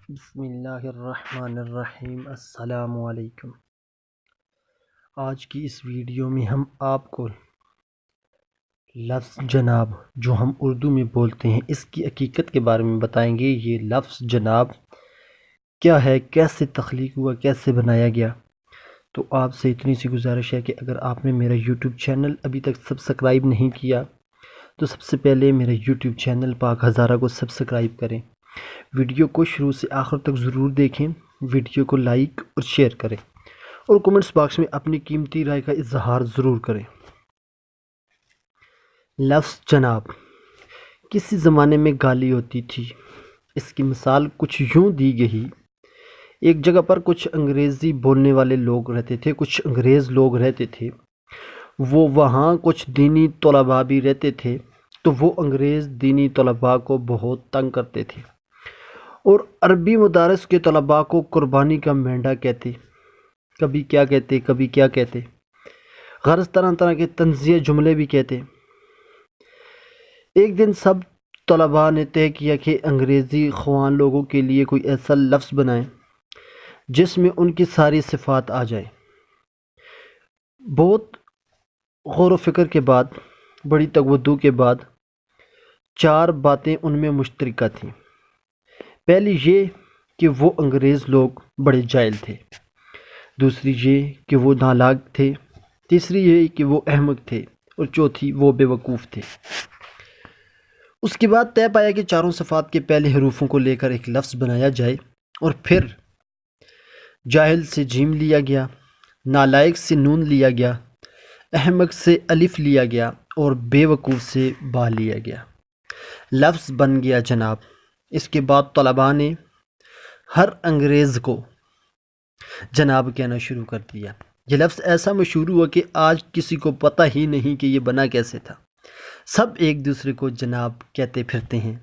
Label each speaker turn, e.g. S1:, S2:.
S1: بسم اللہ الرحمن الرحیم۔ السلام علیکم۔ آج کی اس ویڈیو میں ہم آپ کو لفظ جناب جو ہم اردو میں بولتے ہیں اس کی حقیقت کے بارے میں بتائیں گے۔ یہ لفظ جناب کیا ہے، کیسے تخلیق ہوا، کیسے بنایا گیا۔ تو آپ سے اتنی سی گزارش ہے کہ اگر آپ نے میرا یوٹیوب چینل ابھی تک سبسکرائب نہیں کیا تو سب سے پہلے میرے یوٹیوب چینل پاک ہزارہ کو سبسکرائب کریں، ویڈیو کو شروع سے آخر تک ضرور دیکھیں، ویڈیو کو لائک اور شیئر کریں اور کومنٹس باکس میں اپنی قیمتی رائے کا اظہار ضرور کریں۔ لفظ جناب کسی زمانے میں گالی ہوتی تھی۔ اس کی مثال کچھ یوں دی گئی: ایک جگہ پر کچھ انگریزی بولنے والے لوگ رہتے تھے، کچھ انگریز لوگ رہتے تھے۔ وہاں کچھ دینی طلباء بھی رہتے تھے، تو وہ انگریز دینی طلباء کو بہت تنگ کرتے تھے اور عربی مدارس کے طلباء کو قربانی کا مینڈا کہتے، کبھی کیا کہتے کبھی کیا کہتے، غرض طرح طرح کے طنزیہ جملے بھی کہتے۔ ایک دن سب طلباء نے طے کیا کہ انگریزی خوان لوگوں کے لیے کوئی ایسا لفظ بنائیں جس میں ان کی ساری صفات آ جائیں۔ بہت غور و فکر کے بعد، بڑی تگودو کے بعد، 4 باتیں ان میں مشترکہ تھیں۔ پہلی یہ کہ وہ انگریز لوگ بڑے جاہل تھے، دوسری یہ کہ وہ نالاق تھے، تیسری یہ کہ وہ احمق تھے، اور چوتھی وہ بے وقوف تھے۔ اس کے بعد طے پایا کہ چاروں صفات کے پہلے حروفوں کو لے کر ایک لفظ بنایا جائے، اور پھر جاہل سے جیم لیا گیا، نالائق سے نون لیا گیا، احمق سے الف لیا گیا اور بے وقوف سے با لیا گیا۔ لفظ بن گیا جناب۔ اس کے بعد طلباء نے ہر انگریز کو جناب کہنا شروع کر دیا۔ یہ لفظ ایسا مشہور ہوا کہ آج کسی کو پتہ ہی نہیں کہ یہ بنا کیسے تھا۔ سب ایک دوسرے کو جناب کہتے پھرتے ہیں۔